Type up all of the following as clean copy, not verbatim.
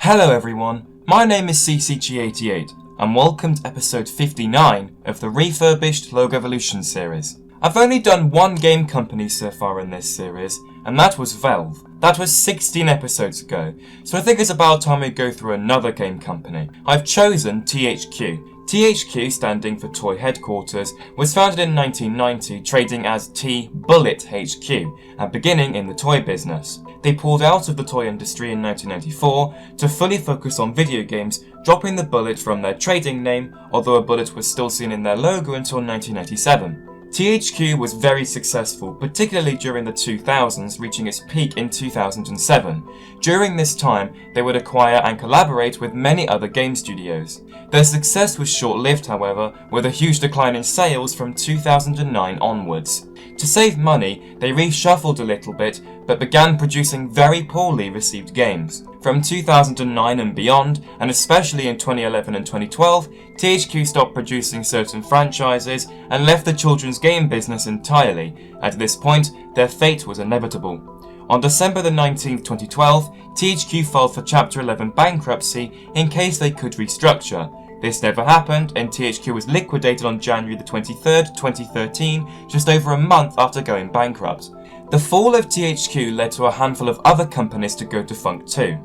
Hello everyone, my name is CCG88 and welcome to episode 59 of the Refurbished Logo Evolution series. I've only done one game company so far in this series, and that was Valve. That was 16 episodes ago, so I think it's about time we go through another game company. I've chosen THQ. THQ, standing for Toy Headquarters, was founded in 1990, trading as T-Bullet HQ, and beginning in the toy business. They pulled out of the toy industry in 1994 to fully focus on video games, dropping the bullet from their trading name, although a bullet was still seen in their logo until 1997. THQ was very successful, particularly during the 2000s, reaching its peak in 2007. During this time, they would acquire and collaborate with many other game studios. Their success was short-lived, however, with a huge decline in sales from 2009 onwards. To save money, they reshuffled a little bit, but began producing very poorly received games. From 2009 and beyond, and especially in 2011 and 2012, THQ stopped producing certain franchises and left the children's game business entirely. At this point, their fate was inevitable. On December the 19th, 2012, THQ filed for Chapter 11 bankruptcy in case they could restructure. This never happened, and THQ was liquidated on January the 23rd, 2013, just over a month after going bankrupt. The fall of THQ led to a handful of other companies to go defunct too.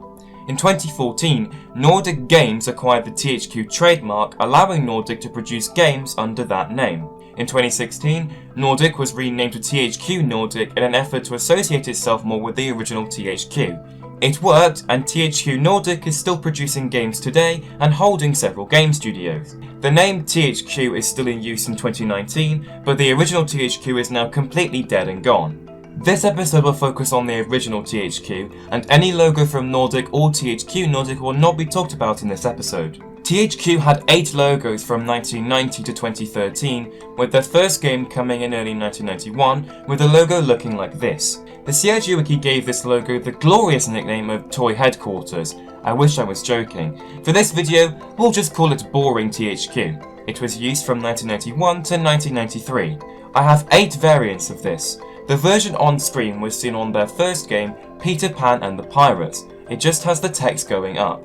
In 2014, Nordic Games acquired the THQ trademark, allowing Nordic to produce games under that name. In 2016, Nordic was renamed to THQ Nordic in an effort to associate itself more with the original THQ. It worked, and THQ Nordic is still producing games today and holding several game studios. The name THQ is still in use in 2019, but the original THQ is now completely dead and gone. This episode will focus on the original THQ, and any logo from Nordic or THQ Nordic will not be talked about in this episode. THQ had 8 logos from 1990 to 2013, with their first game coming in early 1991, with the logo looking like this. The CIG Wiki gave this logo the glorious nickname of Toy Headquarters. I wish I was joking. For this video, we'll just call it Boring THQ. It was used from 1991 to 1993. I have 8 variants of this. The version on screen was seen on their first game, Peter Pan and the Pirates. It just has the text going up.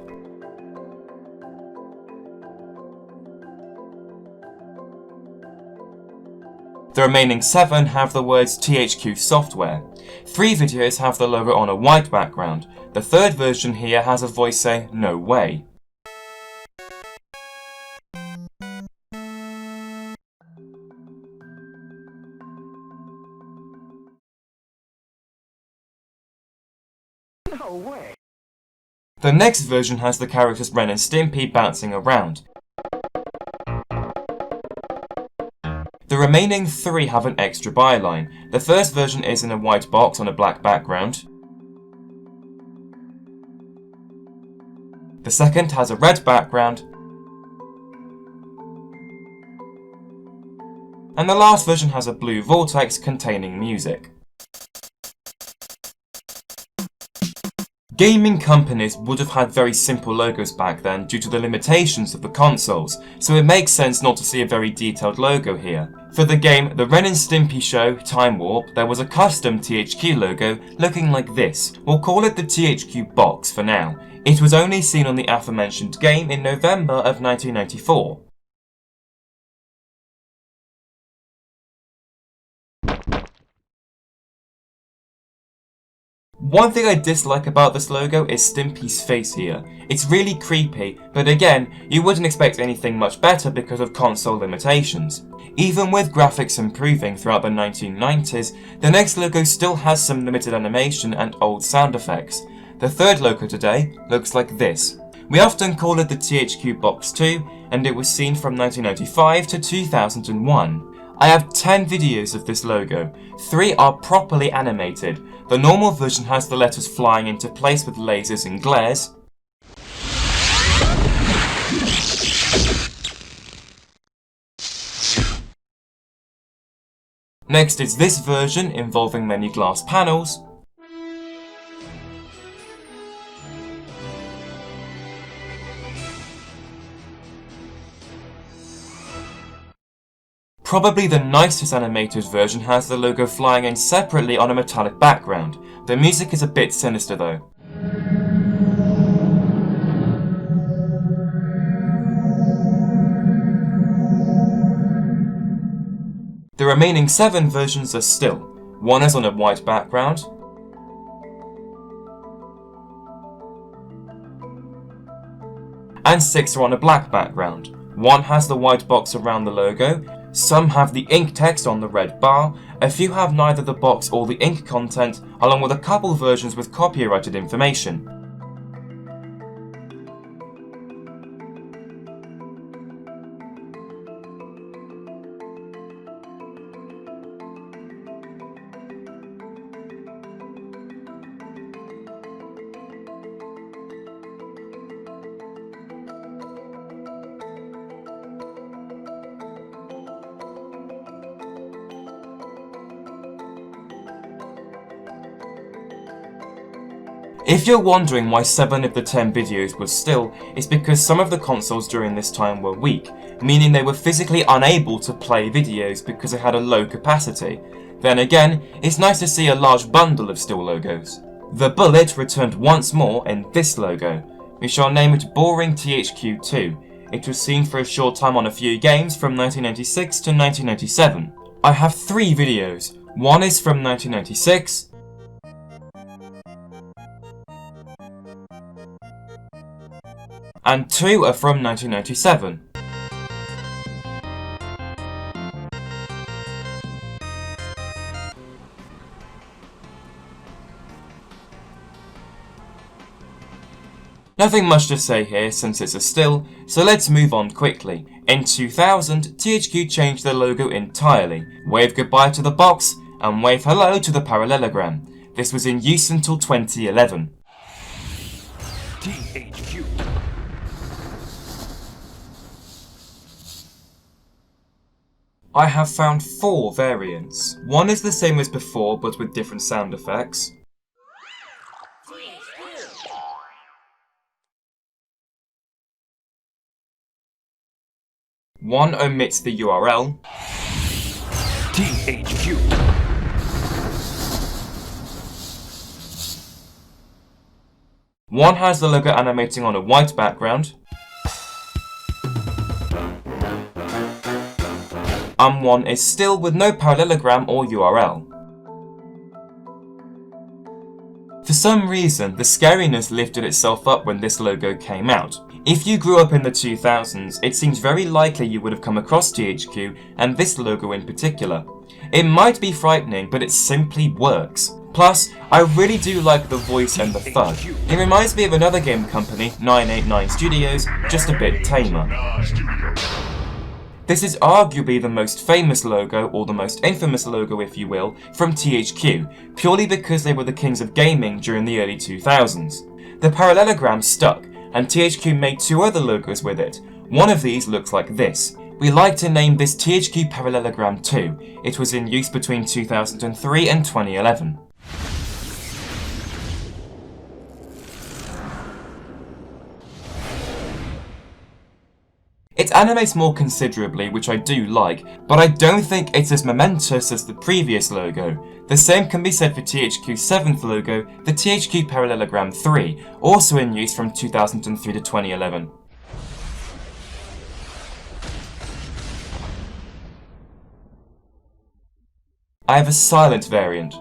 The remaining 7 have the words THQ Software. 3 videos have the logo on a white background. The third version here has a voice saying, "No way." No way. The next version has the characters Ren and Stimpy bouncing around. The remaining 3 have an extra byline. The first version is in a white box on a black background. The second has a red background. And the last version has a blue vortex containing music. Gaming companies would have had very simple logos back then due to the limitations of the consoles, so it makes sense not to see a very detailed logo here. For the game The Ren and Stimpy Show Time Warp, there was a custom THQ logo looking like this. We'll call it the THQ box for now. It was only seen on the aforementioned game in November of 1994. One thing I dislike about this logo is Stimpy's face here. It's really creepy, but again, you wouldn't expect anything much better because of console limitations. Even with graphics improving throughout the 1990s, the next logo still has some limited animation and old sound effects. The third logo today looks like this. We often call it the THQ Box 2, and it was seen from 1995 to 2001. I have 10 videos of this logo. 3 are properly animated. The normal version has the letters flying into place with lasers and glares. Next is this version involving many glass panels. Probably the nicest animated version has the logo flying in separately on a metallic background. The music is a bit sinister though. The remaining 7 versions are still. One is on a white background, and 6 are on a black background. One has the white box around the logo, some have the ink text on the red bar, a few have neither the box or the ink content, along with a couple versions with copyrighted information. If you're wondering why 7 of the 10 videos were still, it's because some of the consoles during this time were weak, meaning they were physically unable to play videos because they had a low capacity. Then again, it's nice to see a large bundle of still logos. The bullet returned once more in this logo. We shall name it Boring THQ 2. It was seen for a short time on a few games from 1996 to 1997. I have 3 videos. One is from 1996, and 2 are from 1997. Nothing much to say here since it's a still, so let's move on quickly. In 2000, THQ changed their logo entirely, waved goodbye to the box, and waved hello to the parallelogram. This was in use until 2011. THQ. I have found 4 variants. One is the same as before but with different sound effects. One omits the URL. THQ. One has the logo animating on a white background. And one is still with no parallelogram or URL. For some reason, the scariness lifted itself up when this logo came out. If you grew up in the 2000s, it seems very likely you would have come across THQ and this logo in particular. It might be frightening, but it simply works. Plus, I really do like the voice and the thud. It reminds me of another game company, 989 Studios, just a bit tamer. This is arguably the most famous logo, or the most infamous logo if you will, from THQ, purely because they were the kings of gaming during the early 2000s. The parallelogram stuck, and THQ made 2 other logos with it. One of these looks like this. We like to name this THQ Parallelogram 2. It was in use between 2003 and 2011. It animates more considerably, which I do like, but I don't think it's as momentous as the previous logo. The same can be said for THQ's 7th logo, the THQ Parallelogram 3, also in use from 2003 to 2011. I have a silent variant.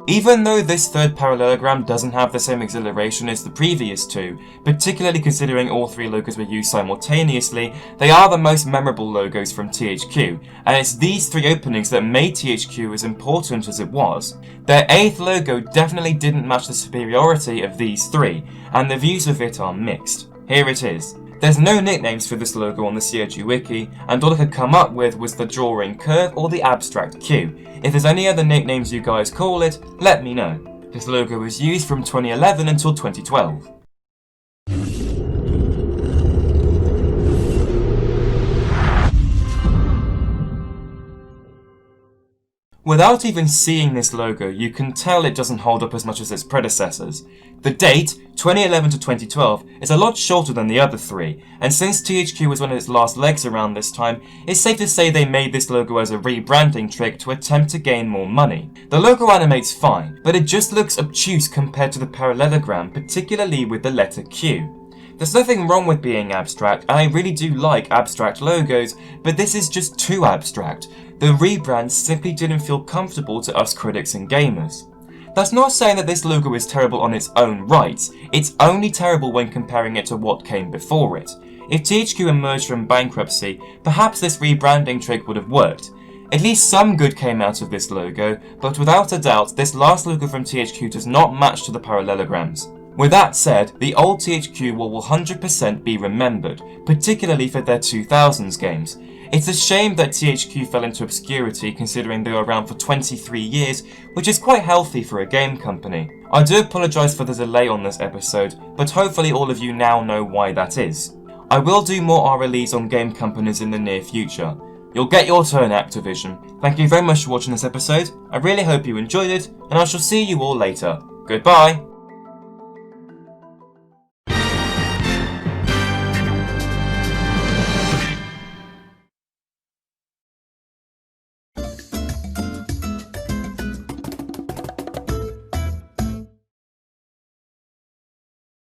Even though this third parallelogram doesn't have the same exhilaration as the previous 2, particularly considering all 3 logos were used simultaneously, they are the most memorable logos from THQ, and it's these 3 openings that made THQ as important as it was. Their 8th logo definitely didn't match the superiority of these 3, and the views of it are mixed. Here it is. There's no nicknames for this logo on the CRG wiki, and all I could come up with was the drawing curve or the abstract Q. If there's any other nicknames you guys call it, let me know. This logo was used from 2011 until 2012. Without even seeing this logo, you can tell it doesn't hold up as much as its predecessors. The date, 2011 to 2012, is a lot shorter than the other 3, and since THQ was on its last legs around this time, it's safe to say they made this logo as a rebranding trick to attempt to gain more money. The logo animates fine, but it just looks obtuse compared to the parallelogram, particularly with the letter Q. There's nothing wrong with being abstract, and I really do like abstract logos, but this is just too abstract. The rebrand simply didn't feel comfortable to us critics and gamers. That's not saying that this logo is terrible on its own right, it's only terrible when comparing it to what came before it. If THQ emerged from bankruptcy, perhaps this rebranding trick would have worked. At least some good came out of this logo, but without a doubt, this last logo from THQ does not match to the parallelograms. With that said, the old THQ will 100% be remembered, particularly for their 2000s games. It's a shame that THQ fell into obscurity considering they were around for 23 years, which is quite healthy for a game company. I do apologise for the delay on this episode, but hopefully all of you now know why that is. I will do more RLEs on game companies in the near future. You'll get your turn, Activision. Thank you very much for watching this episode, I really hope you enjoyed it, and I shall see you all later. Goodbye!